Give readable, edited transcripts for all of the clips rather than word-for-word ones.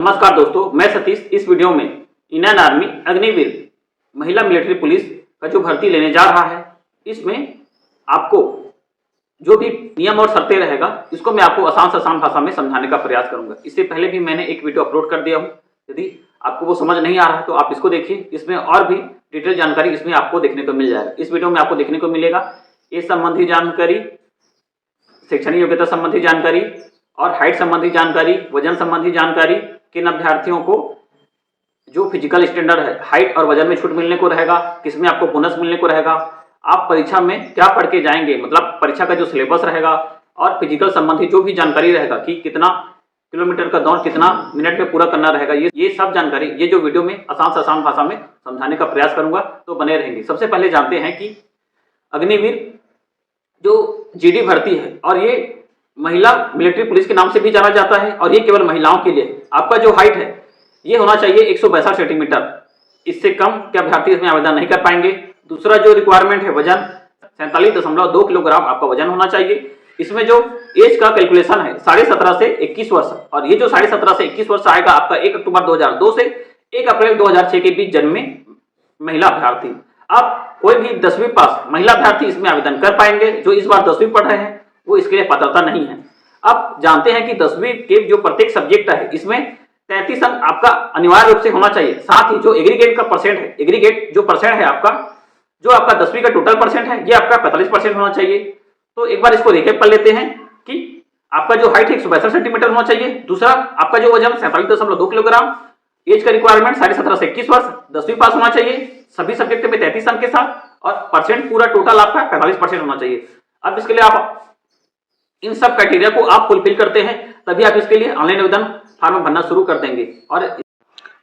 नमस्कार दोस्तों, मैं सतीश। इस वीडियो में इंडियन आर्मी अग्निवीर महिला मिलिट्री पुलिस का जो भर्ती लेने जा रहा है, इसमें आपको जो भी नियम और शर्तें रहेगा, इसको मैं आपको आसान से आसान भाषा में समझाने का प्रयास करूंगा। इससे पहले भी मैंने एक वीडियो अपलोड कर दिया हूं। यदि आपको वो समझ नहीं आ रहा है तो आप इसको देखिए। इसमें और भी डिटेल जानकारी इसमें आपको देखने को मिल जाएगा। इस वीडियो में आपको देखने को मिलेगा एज संबंधी जानकारी, शैक्षणिक योग्यता संबंधी जानकारी और हाइट संबंधी जानकारी, वजन संबंधी जानकारी, किन अभ्यर्थियों को जो फिजिकल स्टैंडर्ड है, हाइट और वजन में छूट मिलने को रहेगा, किसमें आपको बोनस मिलने को रहेगा, आप परीक्षा में क्या पढ़ के जाएंगे, मतलब परीक्षा का जो सिलेबस रहेगा, और फिजिकल संबंधी जो भी जानकारी रहेगा कि कितना किलोमीटर का दौड़ कितना मिनट में पूरा करना रहेगा, ये सब जानकारी ये जो वीडियो में आसान से आसान भाषा में समझाने का प्रयास करूंगा, तो बने रहेंगे। सबसे पहले जानते हैं कि अग्निवीर जो जीडी भर्ती है, और ये महिला मिलिट्री पुलिस के नाम से भी जाना जाता है, और ये केवल महिलाओं के लिए है। आपका जो हाइट है ये होना चाहिए 162 सेंटीमीटर, इससे कम के अभ्यर्थी इसमें आवेदन नहीं कर पाएंगे। दूसरा जो रिक्वायरमेंट है, वजन 47.2 किलोग्राम आपका वजन होना चाहिए। इसमें जो एज का कैलकुलेशन है 17.5 से 21 वर्ष, और ये जो 17.5 से 21 वर्ष आएगा आपका 1 अक्टूबर 2002 से 1 अप्रैल 2006 के बीच जन्मे महिला अभ्यर्थी। आप कोई भी 10वीं पास महिला अभ्यर्थी इसमें आवेदन कर पाएंगे। जो इस बार 10वीं पढ़ रहे हैं वो इसके लिए पात्रता नहीं है। अब जानते हैं कि 10वीं के जो प्रत्येक सब्जेक्ट है इसमें 33 अंक आपका अनिवार्य रूप से होना चाहिए। साथ ही जो एग्रीगेट का परसेंट है, एग्रीगेट जो परसेंट है आपका, जो आपका 10वीं का टोटल परसेंट है, ये आपका 45% होना चाहिए। तो एक बार इसको रिकैप कर लेते हैं कि आपका जो हाइट 162 सेंटीमीटर होना चाहिए। दूसरा, आपका जो वजन 47.2 किलोग्राम, एज का रिक्वायरमेंट 17.5 से 21 वर्ष, 10वीं पास होना चाहिए, सभी सब्जेक्ट में 33 अंक के साथ, और परसेंट पूरा टोटल आपका 45% होना चाहिए। अब इसके लिए आप इन सब क्राइटेरिया को आप फुलफिल करते हैं, तभी आप इसके लिए ऑनलाइन आवेदन फॉर्म भरना शुरू कर देंगे।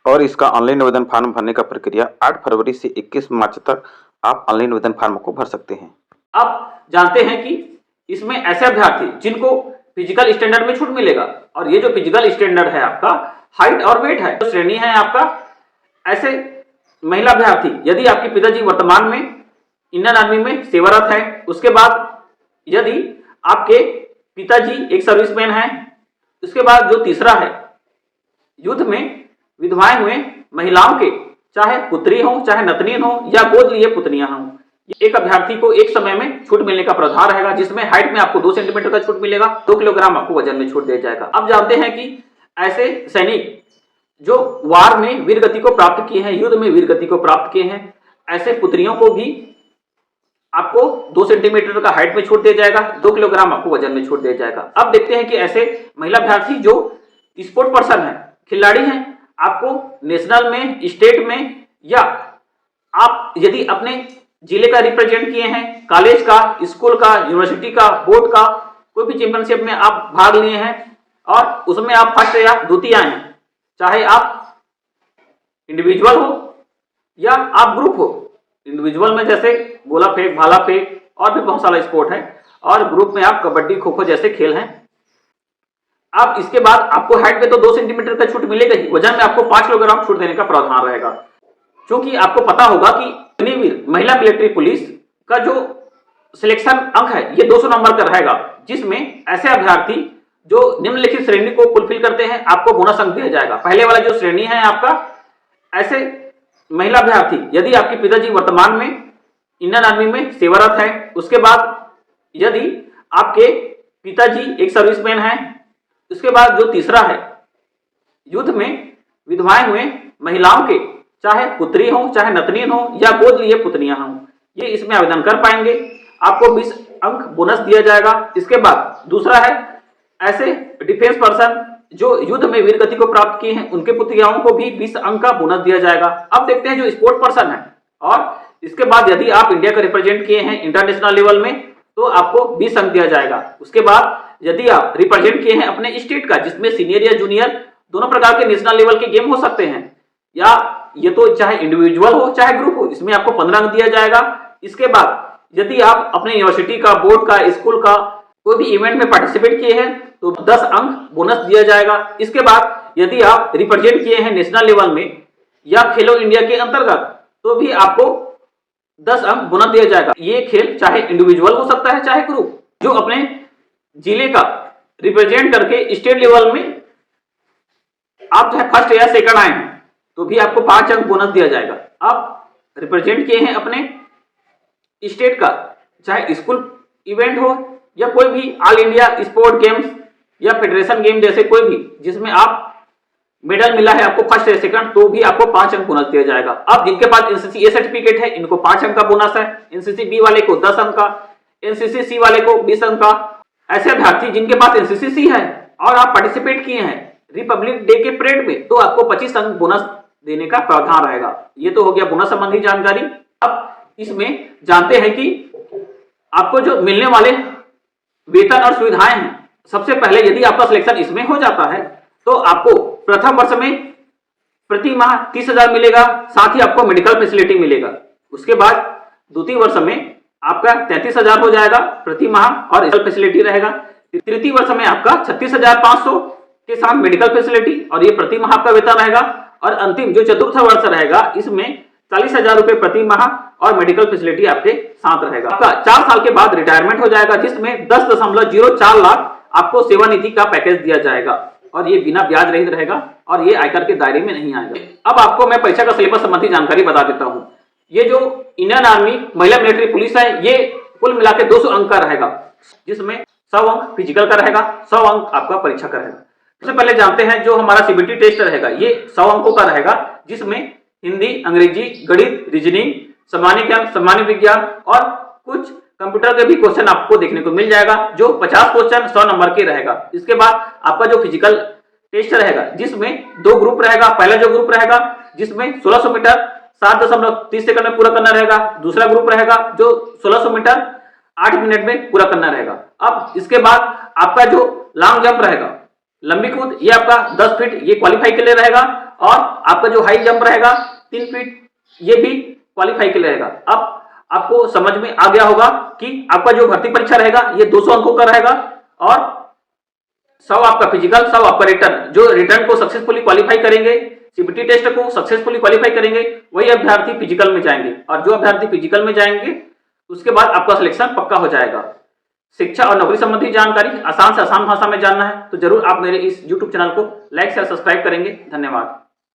और इसका ऑनलाइन आवेदन फॉर्म भरने का प्रक्रिया 8 फरवरी से 21 मार्च तक आप ऑनलाइन आवेदन फॉर्म को भर सकते हैं। अब जानते हैं कि इसमें ऐसे अभ्यर्थी जिनको फिजिकल स्टैंडर्ड में छूट मिलेगा, और ये जो फिजिकल स्टैंडर्ड है आपका हाइट और वेट है, तो श्रेणी है आपका। ऐसे महिला अभ्यर्थी यदि आपके पिताजी वर्तमान में इंडियन आर्मी में सेवारत है, उसके बाद यदि आपके पिताजी एक सर्विसमैन है, उसके बाद जो तीसरा है युद्ध में विधवाएं हुए महिलाओं के, चाहे पुत्री हो चाहे नतनीन हो या गोद लिए पुतनियां हों, एक अभ्यर्थी को एक समय में छूट मिलने का प्रावधान रहेगा, जिसमें हाइट में आपको 2 सेंटीमीटर का छूट मिलेगा, 2 किलोग्राम आपको वजन में छूट दिया जाएगा। अब जानते हैं कि ऐसे सैनिक जो वार में वीर गति को प्राप्त किए हैं, युद्ध में वीर गति को प्राप्त किए हैं, ऐसे पुत्रियों को भी आपको 2 सेंटीमीटर का हाइट में छूट दिया जाएगा, 2 किलोग्राम आपको वजन में छूट दिया जाएगा। अब देखते हैं कि ऐसे महिला अभ्यर्थी जो स्पोर्ट पर्सन है, खिलाड़ी हैं, आपको नेशनल में, स्टेट में, या आप यदि अपने जिले का रिप्रेजेंट किए हैं, कॉलेज का, स्कूल का, यूनिवर्सिटी का, बोर्ड का, कोई भी चैंपियनशिप में आप भाग लिए हैं और उसमें आप फर्स्ट या द्वितीय आए हैं, चाहे आप इंडिविजुअल हो या आप ग्रुप हो। इंडिविजुअल में जैसे गोला फेंक, भाला फेंक और भी बहुत सारा स्पोर्ट है, और ग्रुप में आप कबड्डी, खो खो जैसे खेल हैं। अब इसके बाद आपको हाइट में तो 2 सेंटीमीटर का छूट मिलेगा ही, वजन में आपको 5 किलोग्राम छूट देने का प्रावधान रहेगा। क्योंकि आपको पता होगा कि अग्निवीर महिला मिलिट्री पुलिस का जो सिलेक्शन अंक है ये 200 नंबर का रहेगा, जिसमें ऐसे अभ्यर्थी जो निम्नलिखित श्रेणी को फुलफिल करते हैं आपको बोनस अंक दिया जाएगा। पहले वाला जो श्रेणी है आपका, ऐसे महिला अभ्यर्थी यदि आपके पिताजी वर्तमान में इंडियन आर्मी में सेवारत है, उसके बाद यदि आपके पिताजी एक सर्विसमैन है, उसके बाद जो तीसरा है युद्ध में विधवाएं हुए महिलाओं के, चाहे पुत्री हो चाहे नतनीन हो या गोद लिए पुतनियां हों, ये इसमें आवेदन कर पाएंगे, आपको 20 अंक बोनस दिया जाएगा। इसके बाद दूसरा है ऐसे डिफेंस पर्सन जो युद्ध में वीर गति को प्राप्त किए हैं, उनके पुत्रियाओं को भी 20 अंक का बोनस दिया जाएगा। अब देखते हैं जो स्पोर्ट पर्सन है, और इसके बाद यदि आप इंडिया का रिप्रेजेंट किए हैं इंटरनेशनल लेवल में तो आपको 20 अंक दिया जाएगा। उसके बाद यदि आप रिप्रेजेंट किए हैं अपने स्टेट का, जिसमें सीनियर या जूनियर दोनों प्रकार के नेशनल लेवल के गेम हो सकते हैं, या ये तो चाहे इंडिविजुअल हो चाहे ग्रुप हो, इसमें आपको 15 अंक दिया जाएगा। इसके बाद यदि आप अपने यूनिवर्सिटी का, बोर्ड का, स्कूल का कोई भी इवेंट में पार्टिसिपेट किए हैं तो 10 अंक बोनस दिया जाएगा। इसके बाद यदि आप रिप्रेजेंट किए हैं नेशनल लेवल में या खेलो इंडिया के अंतर्गत तो भी आपको 10 अंक बोनस दिया जाएगा। ये खेल चाहे इंडिविजुअल हो सकता है चाहे ग्रुप। जो अपने जिले का रिप्रेजेंट करके स्टेट लेवल में आप चाहे फर्स्ट या सेकंड आए हैं तो भी आपको 5 अंक बोनस दिया जाएगा। आप रिप्रेजेंट किए हैं अपने स्टेट का, चाहे स्कूल इवेंट हो या कोई भी ऑल इंडिया स्पोर्ट गेम्स या फेडरेशन गेम जैसे कोई भी जिसमें आप मेडल मिला है आपको फर्स्ट या सेकंड, तो भी आपको 5 अंक बोनस दिया जाएगा। अब जिनके पास एनसीसी ए सर्टिफिकेट है इनको 5 अंक का बोनस है, एनसीसी बी वाले को 10 अंक का, एनसीसी सी वाले को 20 अंक का। ऐसे अभ्यर्थी जिनके पास एनसीसी सी है और आप पार्टिसिपेट किए हैं रिपब्लिक डे के परेड में, तो आपको 25 अंक बोनस देने का प्रावधान रहेगा। ये तो हो गया बोनस संबंधी जानकारी। अब इसमें जानते हैं कि आपको जो मिलने वाले वेतन और सुविधाएं हैं। सबसे पहले यदि आपका सिलेक्शन इसमें हो जाता है तो आपको प्रथम वर्ष में प्रति माह 30,000 मिलेगा, साथ ही आपको मेडिकल फैसिलिटी मिलेगा। उसके बाद द्वितीय वर्ष में आपका 33,000 हो जाएगा प्रति माह और मेडिकल फैसिलिटी रहेगा। तृतीय वर्ष में आपका 36,500 के साथ मेडिकल फैसिलिटी और ये प्रति माह आपका वेतन रहेगा। और अंतिम जो चतुर्थ वर्ष रहेगा इसमें 40,000 रुपए प्रति माह और मेडिकल फैसिलिटी आपके साथ रहेगा। आपका 4 साल के बाद रिटायरमेंट हो जाएगा, जिसमें 10.04 लाख आपको सेवानिधि का पैकेज दिया जाएगा और ये बिना ब्याज रहित रहेगा और ये आयकर के दायरे में नहीं आएगा। अब आपको मैं परीक्षा का सिलेबस संबंधी जानकारी बता देता हूं। ये जो इंडियन आर्मी महिला मिलिट्री पुलिस है ये कुल मिला के 200 अंक का रहेगा, जिसमें 100 अंक फिजिकल का रहेगा, 100 अंक आपका परीक्षा का रहेगा। सबसे पहले जानते हैं जो हमारा सीबीटी टेस्ट रहेगा ये 100 अंकों का रहेगा, जिसमें हिंदी, अंग्रेजी, गणित, रीजनिंग, सामान्य ज्ञान, सामान्य विज्ञान और कुछ कंप्यूटर के भी क्वेश्चन आपको देखने को मिल जाएगा, जो 50 क्वेश्चन 100 नंबर के रहेगा। इसके बाद आपका जो फिजिकल टेस्ट रहेगा जिसमें 2 ग्रुप रहेगा। पहला जो ग्रुप रहेगा जिसमें 1600 मीटर 7.30 सेकंड में पूरा करना रहेगा, दूसरा ग्रुप रहेगा जो 1600 मीटर 8 मिनट में पूरा करना रहेगा। अब इसके बाद आपका जो लॉन्ग जंप रहेगा, लंबी कूद, ये आपका 10 फीट ये क्वालिफाई के लिए रहेगा और आपका जो हाई जंप रहेगा 3 फीट ये भी क्वालिफाई के लिए रहेगा। अब आपको समझ में आ गया होगा कि आपका जो भर्ती परीक्षा रहेगा ये 200 अंकों का रहेगा और 100 आपका फिजिकल, 100 आपका रिटर्न। जो रिटर्न को सक्सेसफुली क्वालिफाई करेंगे, सीबीटी टेस्ट को सक्सेसफुली क्वालिफाई करेंगे, वही अभ्यर्थी फिजिकल में जाएंगे और जो अभ्यर्थी फिजिकल में जाएंगे उसके बाद आपका सिलेक्शन पक्का हो जाएगा। शिक्षा और नौकरी संबंधी जानकारी आसान से आसान भाषा में जानना है तो जरूर आप मेरे इस YouTube चैनल को लाइक शेयर सब्सक्राइब करेंगे। धन्यवाद।